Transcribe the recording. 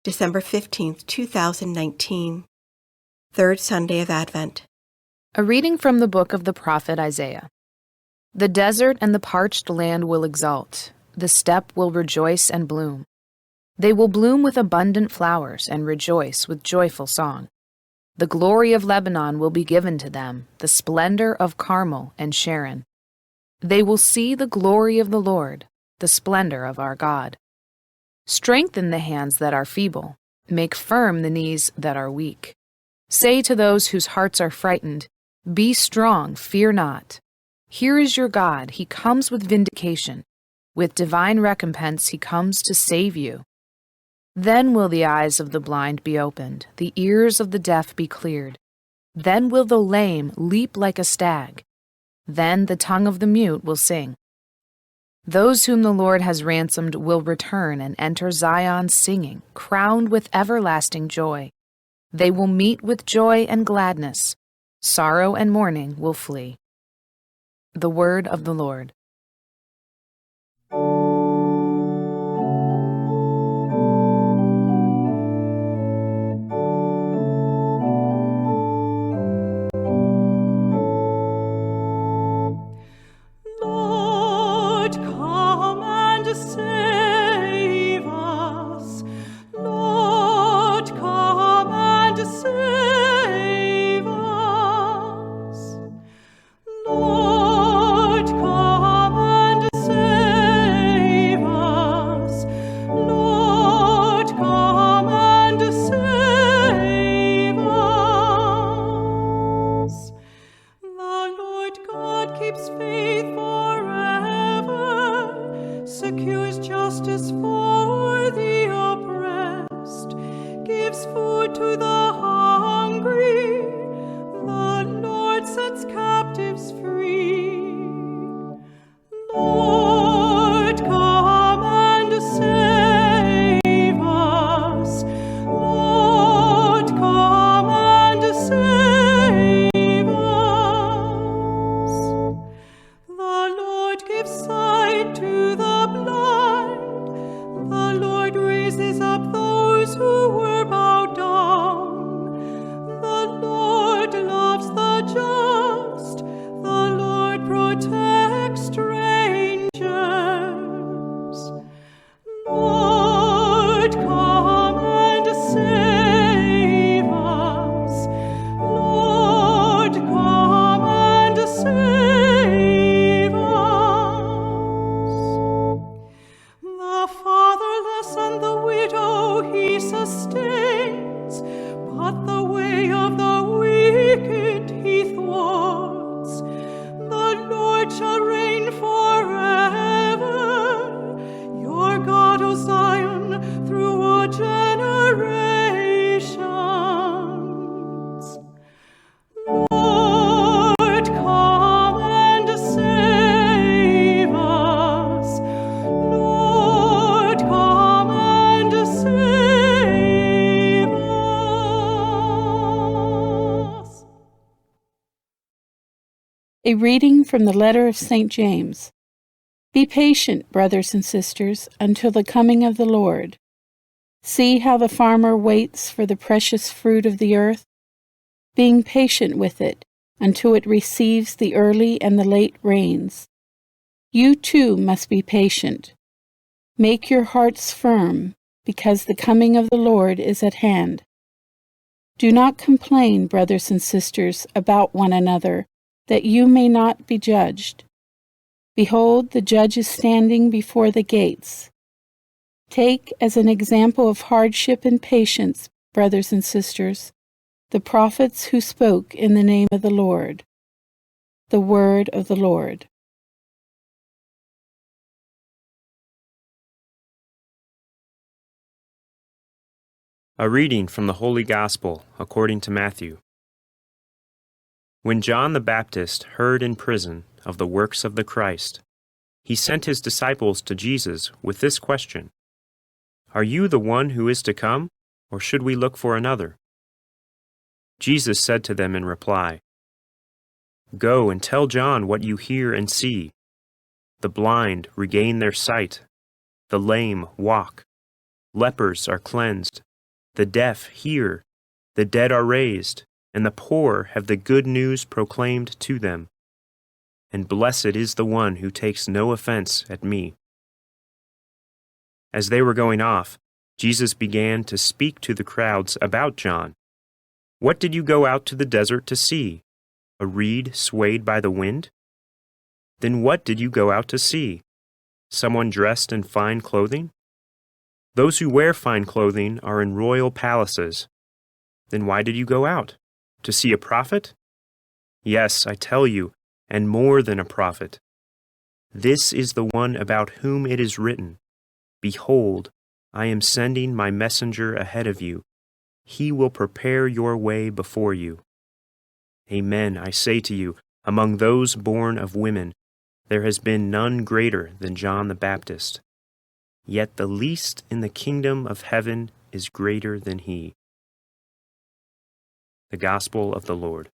December 15th, 2019, Third Sunday of Advent. A reading from the book of the prophet Isaiah. The desert and the parched land will exult. The steppe will rejoice and bloom. They will bloom with abundant flowers and rejoice with joyful song. The glory of Lebanon will be given to them, the splendor of Carmel and Sharon. They will see the glory of the Lord, the splendor of our God. Strengthen the hands that are feeble. Make firm the knees that are weak. Say to those whose hearts are frightened, "Be strong, fear not." Here is your God, he comes with vindication. With divine recompense he comes to save you. Then will the eyes of the blind be opened, the ears of the deaf be cleared. Then will the lame leap like a stag. Then the tongue of the mute will sing. Those whom the Lord has ransomed will return and enter Zion singing, crowned with everlasting joy. They will meet with joy and gladness. Sorrow and mourning will flee. The word of the Lord. Save us, Lord, come and save us. Lord, come and save us. Lord, come and save us. The Lord God keeps faith forever, secures justice for the oppressed, gives food to the hungry. The Lord sets captives free. Lord, come and save us. Lord, come and save us. The Lord gives sight to the blind. The Lord raises up those who were bowed down. The Lord loves the just. The Lord protects strangers. Lord, come and save us. Lord, come and save us. The fatherless and the widow he sustains, but the way of the wicked he thwarts. The Lord shall reign forever, your God, O Zion, through all generations. Lord, come and save us. Lord, come and save us. A reading from the letter of St. James. Be patient, brothers and sisters, until the coming of the Lord. See how the farmer waits for the precious fruit of the earth, being patient with it until it receives the early and the late rains. You too must be patient. Make your hearts firm, because the coming of the Lord is at hand. Do not complain, brothers and sisters, about one another, that you may not be judged. Behold, the judge is standing before the gates. Take as an example of hardship and patience, brothers and sisters, the prophets who spoke in the name of the Lord. The word of the Lord. A reading from the Holy Gospel according to Matthew. When John the Baptist heard in prison of the works of the Christ, he sent his disciples to Jesus with this question: "Are you the one who is to come, or should we look for another?" Jesus said to them in reply, "Go and tell John what you hear and see. The blind regain their sight, the lame walk, lepers are cleansed, The deaf hear, the dead are raised, and the poor have the good news proclaimed to them. And blessed is the one who takes no offense at me." As they were going off, Jesus began to speak to the crowds about John. "What did you go out to the desert to see? A reed swayed by the wind? Then what did you go out to see? Someone dressed in fine clothing? Those who wear fine clothing are in royal palaces. Then why did you go out? To see a prophet? Yes, I tell you, and more than a prophet. This is the one about whom it is written, 'Behold, I am sending my messenger ahead of you. He will prepare your way before you.' Amen, I say to you, among those born of women, there has been none greater than John the Baptist. Yet the least in the kingdom of heaven is greater than he." The Gospel of the Lord.